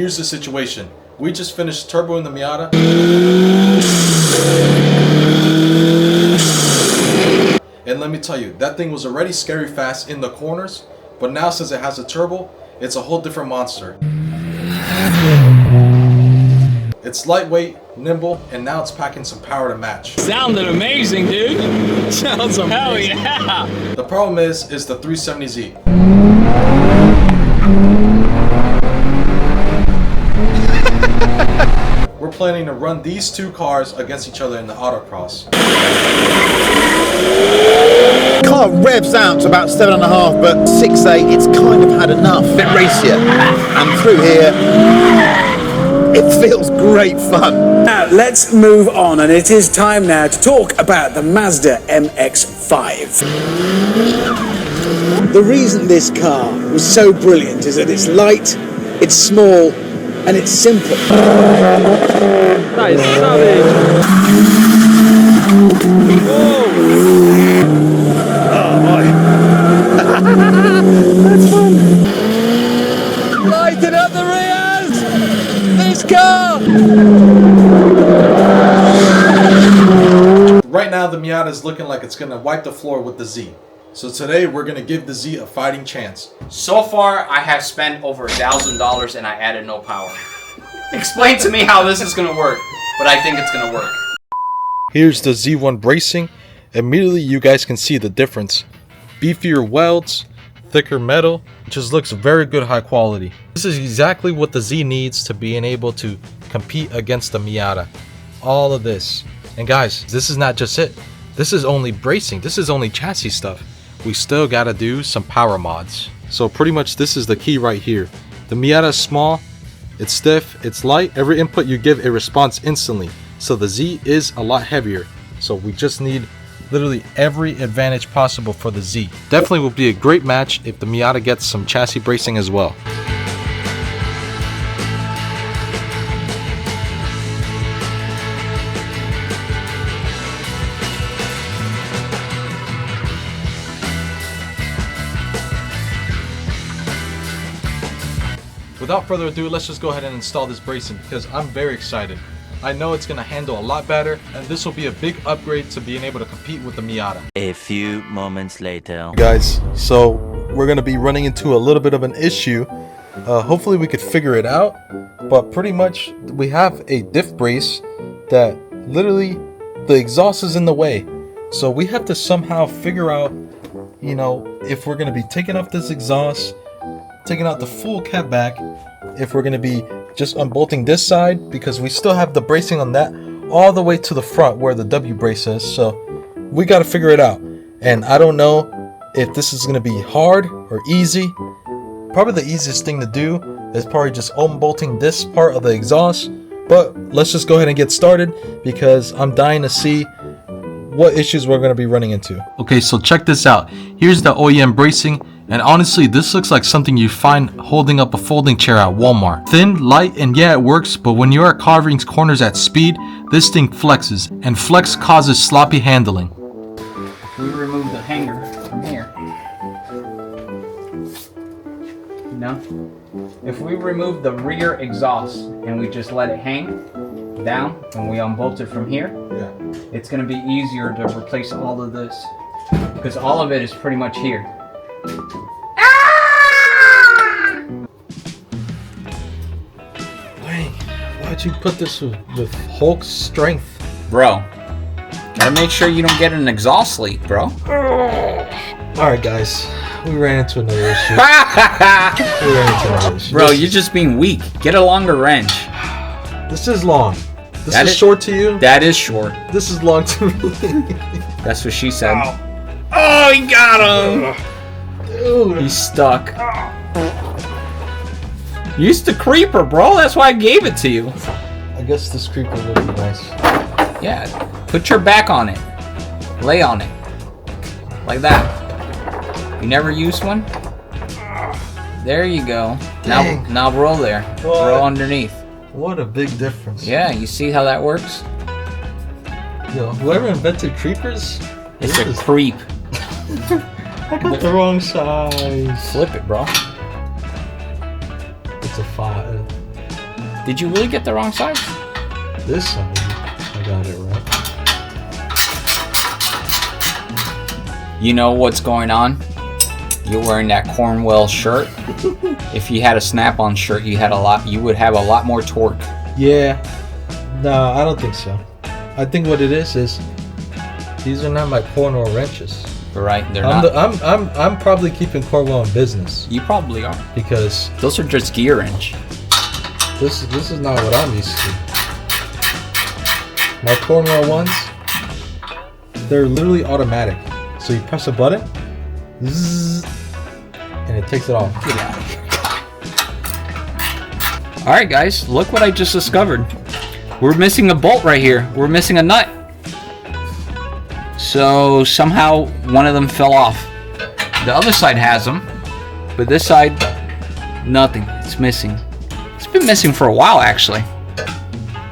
Here's the situation. We just finished turboing the Miata. And let me tell you, that thing was already scary fast in the corners, but now since it has a turbo, it's a whole different monster. It's lightweight, nimble, and now it's packing some power to match. Sounded amazing, dude. Sounds amazing. Hell yeah. The problem is the 370Z. We're planning to run these two cars against each other in the autocross. Car revs out to about 7.5, but 6.8, it's kind of had enough. A bit racier. And through here, it feels great fun. Now let's move on, and it is time now to talk about the Mazda MX-5. The reason this car was so brilliant is that it's light, it's small, and it's simple. That is savage. Oh boy. That's fun. Lighten up the rears! This car! Right now the Miata is looking like it's going to wipe the floor with the Z. So today we're going to give the Z a fighting chance. So far, I have spent over $1,000 and I added no power. Explain to me how this is going to work, but I think it's going to work. Here's the Z1 bracing. Immediately you guys can see the difference. Beefier welds, thicker metal, just looks very good, high quality. This is exactly what the Z needs to be able to compete against the Miata. All of this. And guys, this is not just it. This is only bracing. This is only chassis stuff. We still gotta do some power mods. So pretty much this is the key right here. The Miata is small, it's stiff, it's light. Every input you give, it responds instantly. So the Z is a lot heavier. So we just need literally every advantage possible for the Z. Definitely will be a great match if the Miata gets some chassis bracing as well. Without further ado, let's just go ahead and install this bracing because I'm very excited. I know it's going to handle a lot better, and this will be a big upgrade to being able to compete with the Miata. A few moments later. Guys, so we're going to be running into a little bit of an issue. Hopefully we could figure it out, but pretty much we have a diff brace that literally the exhaust is in the way. So we have to somehow figure out, you know, if we're going to be taking off this exhaust, taking out the full cat back, if we're going to be just unbolting this side, because we still have the bracing on that all the way to the front where the W brace is. So we got to figure it out, and I don't know if this is going to be hard or easy. Probably the easiest thing to do is probably just unbolting this part of the exhaust, but let's just go ahead and get started because I'm dying to see what issues we're going to be running into. Okay, so check this out. Here's the OEM bracing. And honestly, this looks like something you find holding up a folding chair at Walmart. Thin, light, and yeah, it works, but when you are carving corners at speed, this thing flexes, and flex causes sloppy handling. We remove the hanger from here. No? If we remove the rear exhaust and we just let it hang down and we unbolt it from here, it's going to be easier to replace all of this because all of it is pretty much here. Why'd you put this with Hulk strength? Bro, gotta make sure you don't get an exhaust leak, bro. Alright guys, we ran into another issue. Bro, you're just being weak. Get a longer wrench. This is long. This is short to you? That is short. This is long to me. That's what she said. Oh, he got him! Dude. He's stuck. Use the creeper, bro. That's why I gave it to you. I guess this creeper would be nice. Yeah, put your back on it. Lay on it. Like that. You never used one? There you go. Now roll there. What? Roll underneath. What a big difference. Yeah, you see how that works? Yo, whoever invented creepers? It's a creep. I got the wrong size. Flip it, bro. It's a 5. Did you really get the wrong size? This side, I got it right. You know what's going on? You're wearing that Cornwell shirt. If you had a snap-on shirt, you would have a lot more torque. Yeah. No, I don't think so. I think what it is these are not my Cornwell wrenches. Right, they're not. I'm probably keeping Cornwell in business You probably are. because Those are just gear wrench. this is not what I'm used to. My Cornwell ones, they're literally automatic. So you press a button, zzz, and it takes it off. Get out of here. Alright guys, look what I just discovered. We're missing a bolt right here. We're missing a nut. So somehow one of them fell off. The other side has them, but this side, nothing. It's missing. It's been missing for a while actually.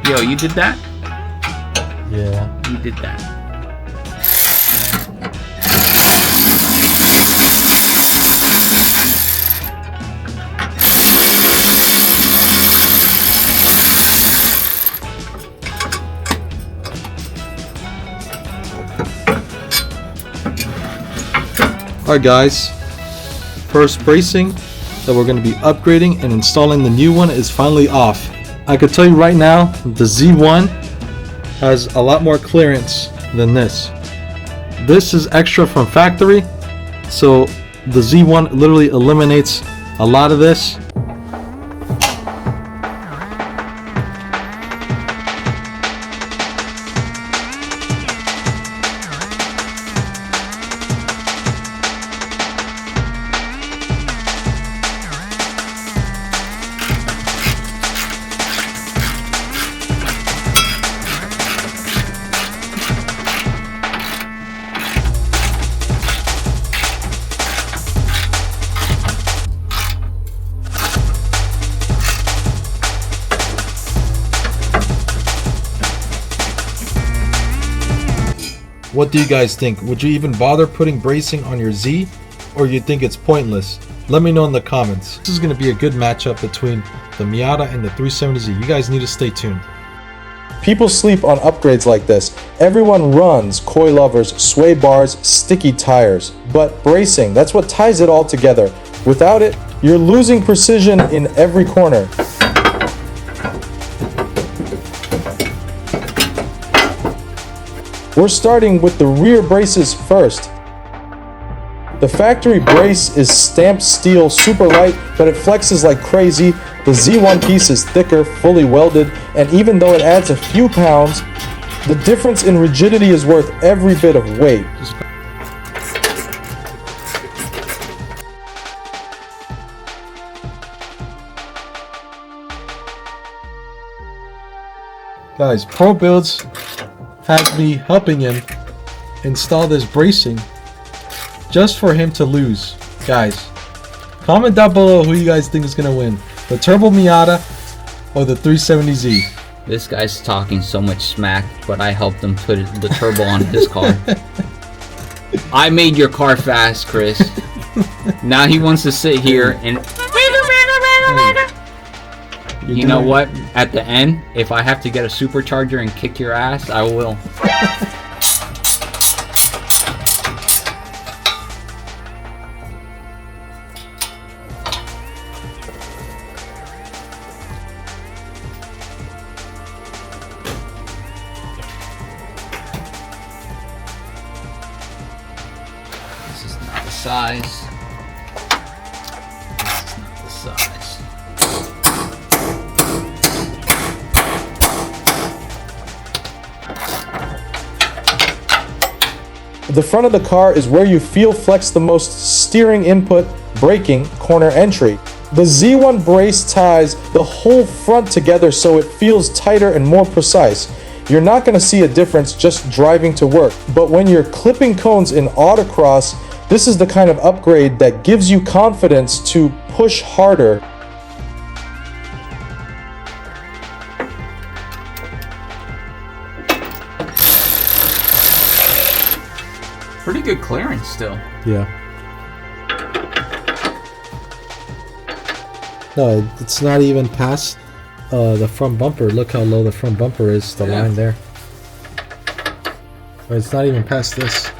Yo, you did that? Yeah. You did that. Alright guys, first bracing that we're going to be upgrading and installing the new one is finally off. I could tell you right now, the Z1 has a lot more clearance than this. This is extra from factory, so the Z1 literally eliminates a lot of this. What do you guys think? Would you even bother putting bracing on your Z, or you think it's pointless? Let me know in the comments. This is going to be a good matchup between the Miata and the 370Z. You guys need to stay tuned. People sleep on upgrades like this. Everyone runs coilovers, sway bars, sticky tires. But bracing, that's what ties it all together. Without it, you're losing precision in every corner. We're starting with the rear braces first. The factory brace is stamped steel, super light, but it flexes like crazy. The Z1 piece is thicker, fully welded, and even though it adds a few pounds, the difference in rigidity is worth every bit of weight. Guys, Pro Builds had me helping him install this bracing just for him to lose. Guys, comment down below who you guys think is going to win, the Turbo Miata or the 370Z. This guy's talking so much smack, but I helped him put the turbo on his car. I made your car fast, Chris. Now he wants to sit here and... You know what? At the end, if I have to get a supercharger and kick your ass, I will. This is not the size. This is not the size. The front of the car is where you feel flex the most: steering input, braking, corner entry. The Z1 brace ties the whole front together so it feels tighter and more precise. You're not going to see a difference just driving to work, but when you're clipping cones in autocross, this is the kind of upgrade that gives you confidence to push harder. Pretty good clearance still. Yeah. No, it's not even past the front bumper. Look how low the front bumper is, the line there. It's not even past this.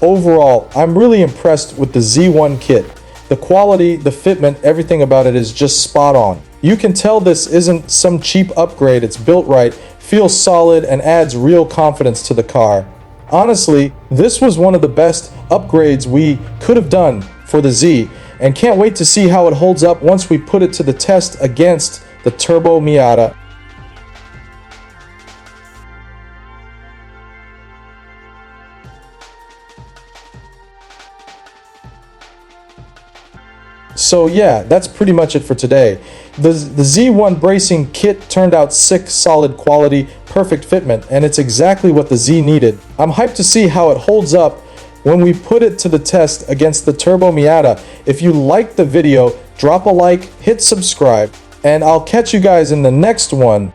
Overall, I'm really impressed with the Z1 kit. The quality, the fitment, everything about it is just spot on. You can tell this isn't some cheap upgrade. It's built right, feels solid, and adds real confidence to the car. Honestly, this was one of the best upgrades we could have done for the Z, and can't wait to see how it holds up once we put it to the test against the Turbo Miata. So yeah, that's pretty much it for today. The Z1 bracing kit turned out sick, solid quality, perfect fitment, and it's exactly what the Z needed. I'm hyped to see how it holds up when we put it to the test against the Turbo Miata. If you liked the video, drop a like, hit subscribe, and I'll catch you guys in the next one.